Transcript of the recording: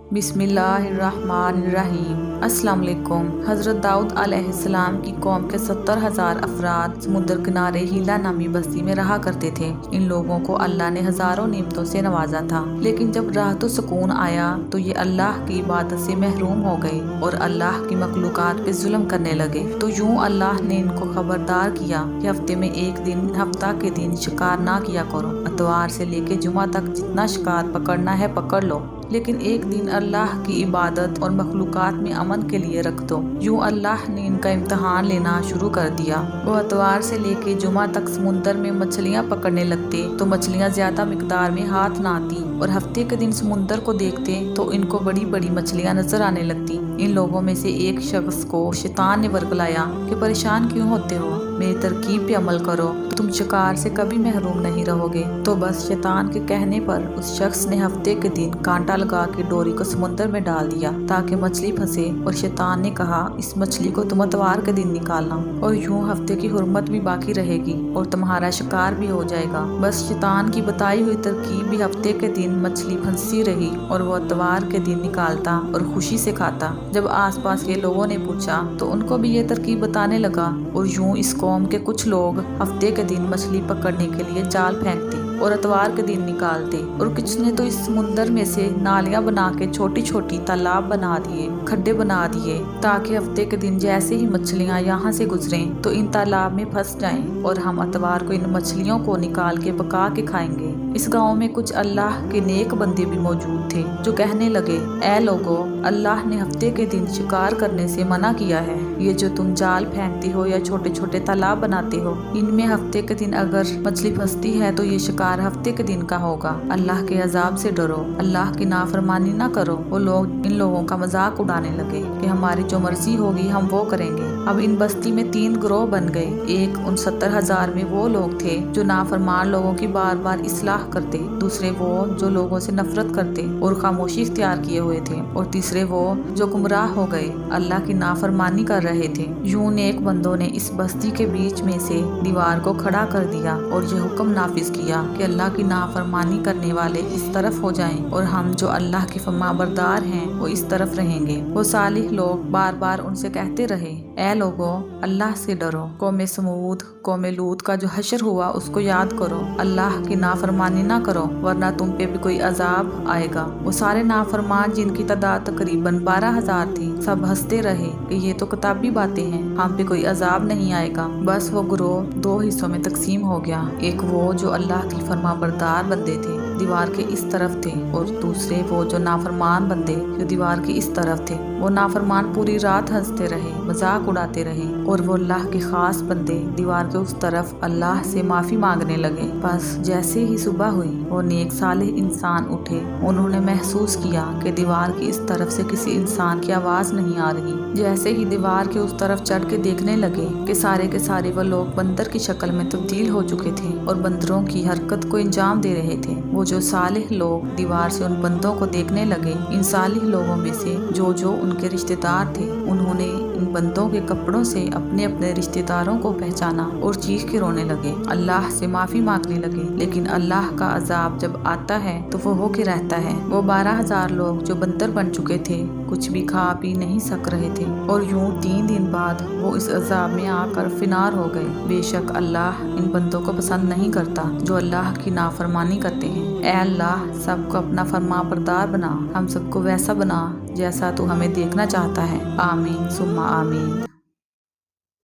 बिस्मिल्लाहिर्रहमानिर्रहीम। अस्सलाम वालेकुम। हज़रत दाऊद अलैहिस्सलाम की कौम के 70,000 अफराद समुद्र किनारे हीला नामी बस्ती में रहा करते थे। इन लोगों को अल्लाह ने हजारों नेमतों से नवाजा था, लेकिन जब राहत सुकून आया तो ये अल्लाह की इबादत से महरूम हो गए और अल्लाह की मखलूकात पे जुल्म करने लगे। तो यूं अल्लाह ने इनको खबरदार किया कि हफ्ते में एक दिन हफ्ता के दिन शिकार ना किया करो। इतवार से लेके जुमा तक जितना शिकार पकड़ना है पकड़ लो, लेकिन एक दिन अल्लाह की इबादत और मखलूकात में अमन के लिए रख दो। यूं अल्लाह ने इनका इम्तहान लेना शुरू कर दिया। वो अतवार से लेके जुमा तक समुंदर में मछलियाँ पकड़ने लगते तो मछलियाँ ज्यादा मिकदार में हाथ ना आती, और हफ्ते के दिन समुंदर को देखते तो इनको बड़ी बड़ी मछलियाँ नजर आने लगती। इन लोगों में से एक शख्स को शैतान ने वर्गलाया कि परेशान क्यों होते हो, मेरी तरकीब पे अमल करो तो तुम शिकार से कभी महरूम नहीं रहोगे। तो बस शैतान के कहने पर उस शख्स ने हफ्ते के दिन कांटा लगा के डोरी को समुद्र में डाल दिया ताकि मछली फंसे, और शैतान ने कहा इस मछली को तुम इतवार के दिन निकालना, और यूं हफ्ते की हुर्मत भी बाकी रहेगी और तुम्हारा शिकार भी हो जाएगा। बस शैतान की बताई हुई तरकीब भी हफ्ते के दिन मछली फंसी रही और वो इतवार के दिन निकालता और खुशी से खाता। जब आसपास के लोगों ने पूछा तो उनको भी ये तरकीब बताने लगा, और यूं इस कौम के कुछ लोग हफ्ते के दिन मछली पकड़ने के लिए जाल फेंकते और इतवार के दिन निकालते, और कुछ ने तो इस समुंदर में से नालियां बना के छोटी छोटी तालाब बना दिए, खड्डे बना दिए, ताकि हफ्ते के दिन जैसे ही मछलियां यहाँ से गुजरें तो इन तालाब में फंस जाएं और हम इतवार को इन मछलियों को निकाल के पका के खाएंगे। इस गांव में कुछ अल्लाह के नेक बंदे भी मौजूद थे जो कहने लगे, ऐ लोगो, अल्लाह ने हफ्ते के दिन शिकार करने से मना किया है। ये जो तुम जाल फेंकते हो या छोटे छोटे तालाब बनाते हो, इनमें हफ्ते के दिन अगर मछली फंसती है तो ये शिकार हफ्ते के दिन का होगा। अल्लाह के अजाब से डरो, अल्लाह की नाफरमानी ना करो। वो लोग इन लोगों का मजाक उड़ाने लगे कि हमारी जो मर्जी होगी हम वो करेंगे। अब इन बस्ती में 3 गिरोह बन गए। एक उन 70,000 में वो लोग थे जो नाफरमान लोगों की बार बार इस्लाह करते, दूसरे वो जो लोगों से नफरत करते और खामोशी इख्तियार किए हुए थे, और तीसरे वो जो गुमराह हो गए अल्लाह की नाफरमानी कर रहे थे। यूं नेक बंदों ने इस बस्ती के बीच में से दीवार को खड़ा कर दिया और ये हुक्म नाफिज किया कि अल्लाह की नाफरमानी करने वाले इस तरफ हो जाएं और हम जो अल्लाह के फरमाबरदार हैं वो इस तरफ रहेंगे। वो सालिह लोग बार बार उनसे कहते रहे, ऐ लोगो, अल्लाह से डरो। कौमे समूद, कौमे लूत का जो हशर हुआ उसको याद करो, अल्लाह की नाफरमानी ना करो वरना तुम पे भी कोई अजाब आएगा। वो सारे नाफरमान जिनकी तादाद तकरीबन 12,000 थी, सब हंसते रहे कि ये तो किताबी बातें हैं, हम पे कोई अजाब नहीं आएगा। बस वो गिरोह 2 हिस्सों में तकसीम हो गया। एक वो जो अल्लाह की फरमाबरदार बंदे थे, दीवार के इस तरफ थे, और दूसरे वो जो नाफरमान बंदे जो दीवार के इस तरफ थे। वो नाफरमान पूरी रात हंसते रहे, मजाक उड़ाते रहे, और वो अल्लाह के खास बंदे दीवार के उस तरफ अल्लाह से माफी मांगने लगे। बस जैसे ही सुबह हुई वो नेक सालिह इंसान उठे। उन्होंने महसूस किया कि दीवार की इस तरफ से किसी इंसान की आवाज नहीं आ रही। जैसे ही दीवार के उस तरफ चढ़ के देखने लगे कि सारे के सारे वो लोग बंदर की शक्ल में तब्दील हो चुके थे और बंदरों की हरकत को इंजाम दे रहे थे। वो जो सालिह लोग दीवार से उन बंदों को देखने लगे, इन सालिह लोगों में से जो जो उनके रिश्तेदार थे, उन्होंने इन बंदों के कपड़ों से अपने अपने रिश्तेदारों को पहचाना और चीख के रोने लगे, अल्लाह से माफी मांगने लगे। लेकिन अल्लाह का अजाब जब आता है तो वो होके रहता है। वो 12,000 लोग जो बंदर बन चुके थे कुछ भी खा पी नहीं सक रहे थे, और यूं 3 दिन बाद वो इस अजाब में आकर फिनार हो गए। बेशक अल्लाह इन बंदों को पसंद नहीं करता जो अल्लाह की नाफरमानी करते हैं। ऐ अल्लाह, सबको अपना फरमाबरदार बना, हम सबको वैसा बना जैसा तू हमें देखना चाहता है। आमीन सुम्मा आमीन।